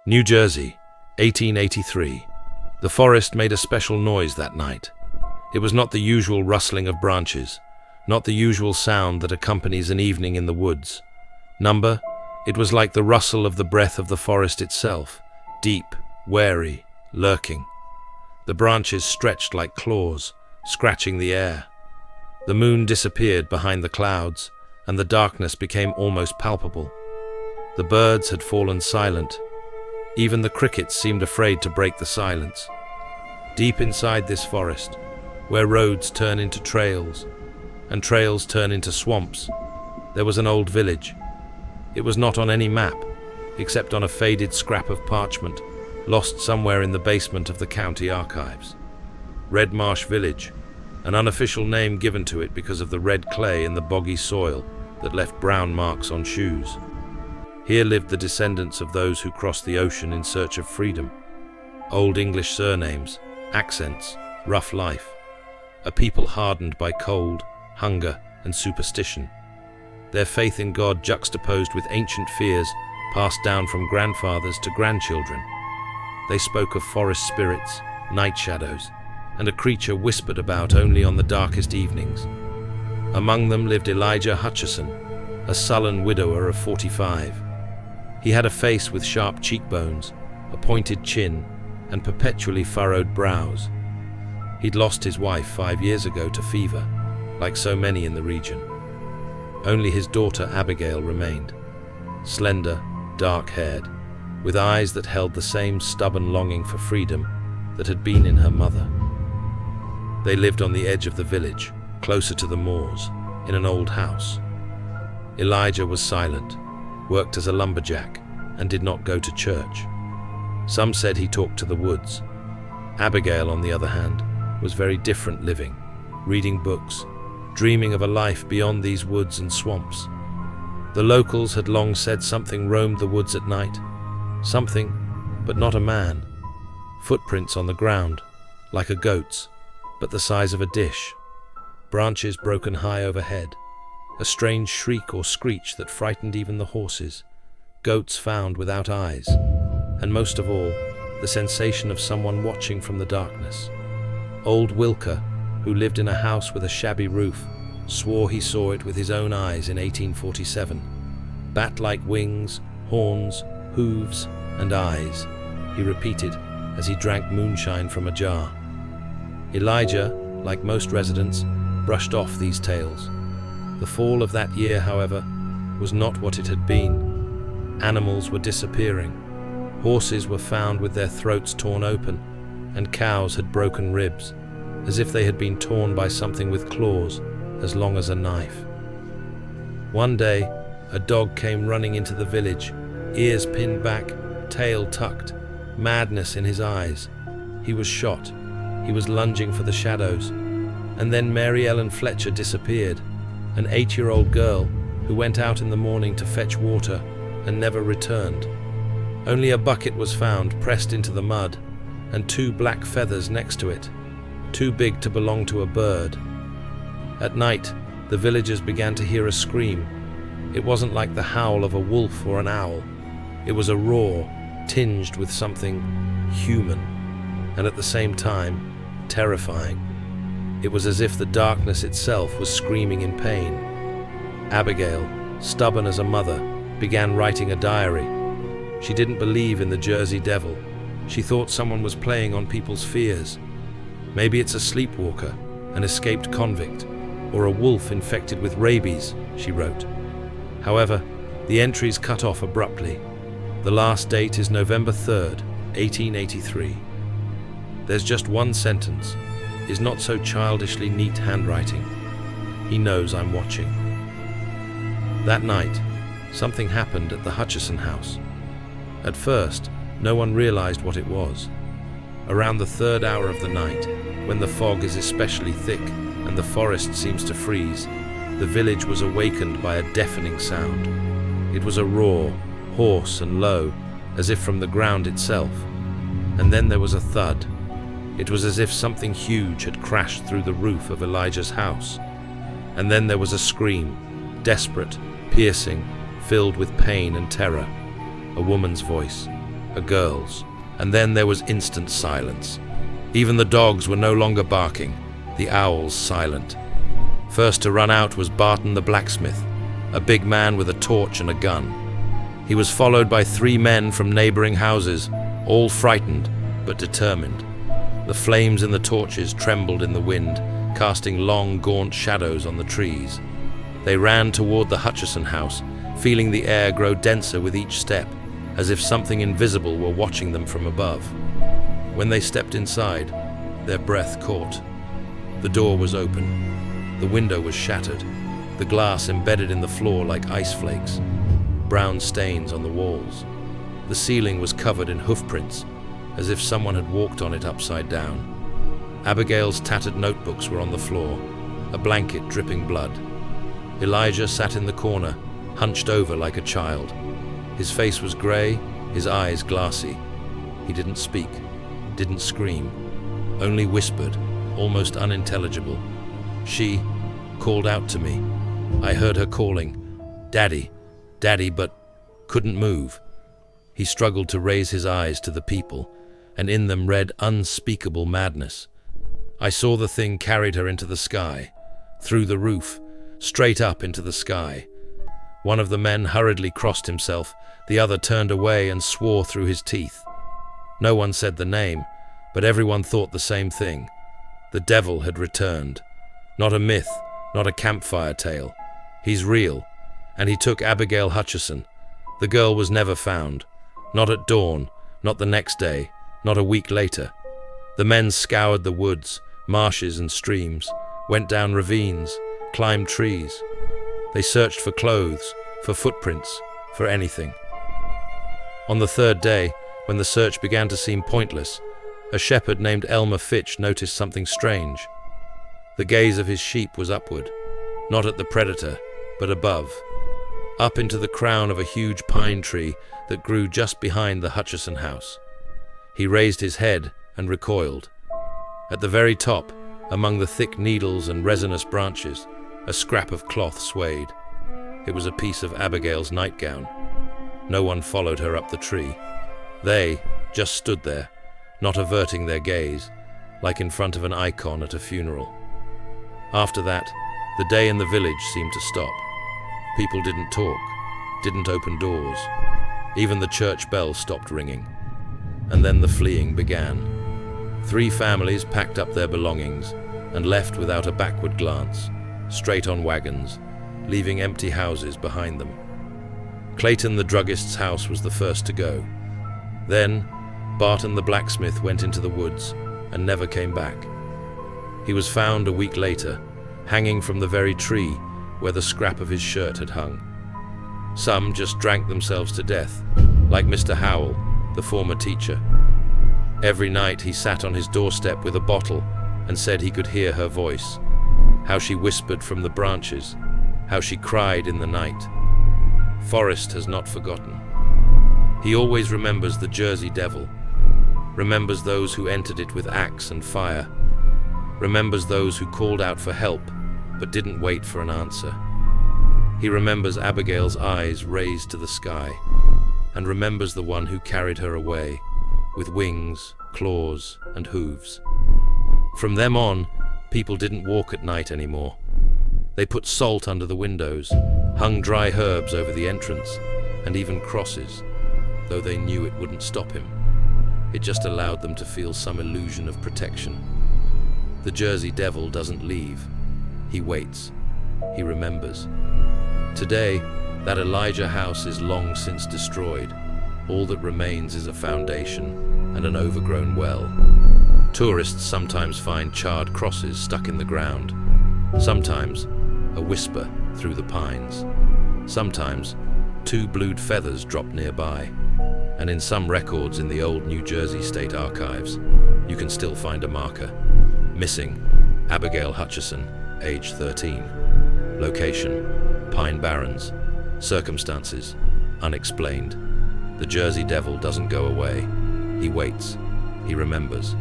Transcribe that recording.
New Jersey, 1883. The forest made a special noise that night. It was not the usual rustling of branches, not the usual sound that accompanies an evening in the woods. It was like the rustle of the breath of the forest itself, deep, wary, lurking. The branches stretched like claws, scratching the air. The moon disappeared behind the clouds, and the darkness became almost palpable. The birds had fallen silent. Even the crickets seemed afraid to break the silence. Deep inside this forest, where roads turn into trails, and trails turn into swamps, there was an old village. It was not on any map, except on a faded scrap of parchment, lost somewhere in the basement of the county archives. Red Marsh Village, an unofficial name given to it because of the red clay in the boggy soil that left brown marks on shoes. Here lived the descendants of those who crossed the ocean in search of freedom. Old English surnames, accents, rough life. A people hardened by cold, hunger, and superstition. Their faith in God juxtaposed with ancient fears passed down from grandfathers to grandchildren. They spoke of forest spirits, night shadows, and a creature whispered about only on the darkest evenings. Among them lived Elijah Hutcheson, a sullen widower of 45. He had a face with sharp cheekbones, a pointed chin, and perpetually furrowed brows. He'd lost his wife 5 years ago to fever, like so many in the region. Only his daughter Abigail remained, slender, dark-haired, with eyes that held the same stubborn longing for freedom that had been in her mother. They lived on the edge of the village, closer to the moors, in an old house. Elijah was silent, worked as a lumberjack, and did not go to church. Some said he talked to the woods. Abigail, on the other hand, was very different living, reading books, dreaming of a life beyond these woods and swamps. The locals had long said something roamed the woods at night. Something, but not a man. Footprints on the ground, like a goat's, but the size of a dish. Branches broken high overhead. A strange shriek or screech that frightened even the horses. Goats found without eyes. And most of all, the sensation of someone watching from the darkness. Old Wilker, who lived in a house with a shabby roof, swore he saw it with his own eyes in 1847. Bat-like wings, horns, hooves, and eyes, he repeated as he drank moonshine from a jar. Elijah, like most residents, brushed off these tales. The fall of that year, however, was not what it had been. Animals were disappearing. Horses were found with their throats torn open, and cows had broken ribs, as if they had been torn by something with claws as long as a knife. One day, a dog came running into the village, ears pinned back, tail tucked, madness in his eyes. He was shot. He was lunging for the shadows. And then Mary Ellen Fletcher disappeared, an 8-year-old girl who went out in the morning to fetch water and never returned. Only a bucket was found pressed into the mud, and 2 black feathers next to it, too big to belong to a bird. At night, the villagers began to hear a scream. It wasn't like the howl of a wolf or an owl. It was a roar, tinged with something human, and at the same time, terrifying. It was as if the darkness itself was screaming in pain. Abigail, stubborn as a mother, began writing a diary. She didn't believe in the Jersey Devil. She thought someone was playing on people's fears. Maybe it's a sleepwalker, an escaped convict, or a wolf infected with rabies, she wrote. However, the entries cut off abruptly. The last date is November 3rd, 1883. There's just one sentence, his not so childishly neat handwriting. He knows I'm watching. That night, something happened at the Hutcheson house. At first, no one realized what it was. Around the 3rd hour of the night, when the fog is especially thick and the forest seems to freeze, the village was awakened by a deafening sound. It was a roar, hoarse and low, as if from the ground itself. And then there was a thud. It was as if something huge had crashed through the roof of Elijah's house. And then there was a scream, desperate, piercing, filled with pain and terror. A woman's voice. a girl's, and then there was instant silence. Even the dogs were no longer barking, the owls silent. First to run out was Barton the blacksmith, a big man with a torch and a gun. He was followed by 3 men from neighboring houses, all frightened but determined. The flames in the torches trembled in the wind, casting long, gaunt shadows on the trees. They ran toward the Hutchison house, feeling the air grow denser with each step, as if something invisible were watching them from above. When they stepped inside, their breath caught. The door was open. The window was shattered, the glass embedded in the floor like ice flakes, brown stains on the walls. The ceiling was covered in hoofprints, as if someone had walked on it upside down. Abigail's tattered notebooks were on the floor, a blanket dripping blood. Elijah sat in the corner, hunched over like a child. His face was grey, his eyes glassy. He didn't speak, didn't scream, only whispered, almost unintelligible. She called out to me. I heard her calling, "Daddy, Daddy," but couldn't move. He struggled to raise his eyes to the people, and in them read unspeakable madness. I saw the thing carried her into the sky, through the roof, straight up into the sky. One of the men hurriedly crossed himself, the other turned away and swore through his teeth. No one said the name, but everyone thought the same thing. The devil had returned. Not a myth, not a campfire tale. He's real, and he took Abigail Hutchison. The girl was never found. Not at dawn, not the next day, not a week later. The men scoured the woods, marshes and streams, went down ravines, climbed trees. They searched for clothes, for footprints, for anything. On the 3rd day, when the search began to seem pointless, a shepherd named Elmer Fitch noticed something strange. The gaze of his sheep was upward, not at the predator, but above, up into the crown of a huge pine tree that grew just behind the Hutchison house. He raised his head and recoiled. At the very top, among the thick needles and resinous branches, a scrap of cloth swayed. It was a piece of Abigail's nightgown. No one followed her up the tree. They just stood there, not averting their gaze, like in front of an icon at a funeral. After that, the day in the village seemed to stop. People didn't talk, didn't open doors. Even the church bell stopped ringing. And then the fleeing began. 3 families packed up their belongings and left without a backward glance, straight on wagons, leaving empty houses behind them. Clayton the druggist's house was the first to go. Then, Barton the blacksmith went into the woods and never came back. He was found a week later, hanging from the very tree where the scrap of his shirt had hung. Some just drank themselves to death, like Mr. Howell, the former teacher. Every night he sat on his doorstep with a bottle and said he could hear her voice, how she whispered from the branches, how she cried in the night. Forrest has not forgotten. He always remembers the Jersey Devil, remembers those who entered it with axe and fire, remembers those who called out for help but didn't wait for an answer. He remembers Abigail's eyes raised to the sky, and remembers the one who carried her away, with wings, claws, and hooves. From them on, people didn't walk at night anymore. They put salt under the windows, hung dry herbs over the entrance, and even crosses, though they knew it wouldn't stop him. It just allowed them to feel some illusion of protection. The Jersey Devil doesn't leave. He waits. He remembers. Today, that Elijah house is long since destroyed. All that remains is a foundation and an overgrown well. Tourists sometimes find charred crosses stuck in the ground. Sometimes, a whisper through the pines. Sometimes, 2 blued feathers drop nearby. And in some records in the old New Jersey State Archives, you can still find a marker. Missing, Abigail Hutchison, age 13. Location, Pine Barrens. Circumstances, unexplained. The Jersey Devil doesn't go away. He waits. He remembers.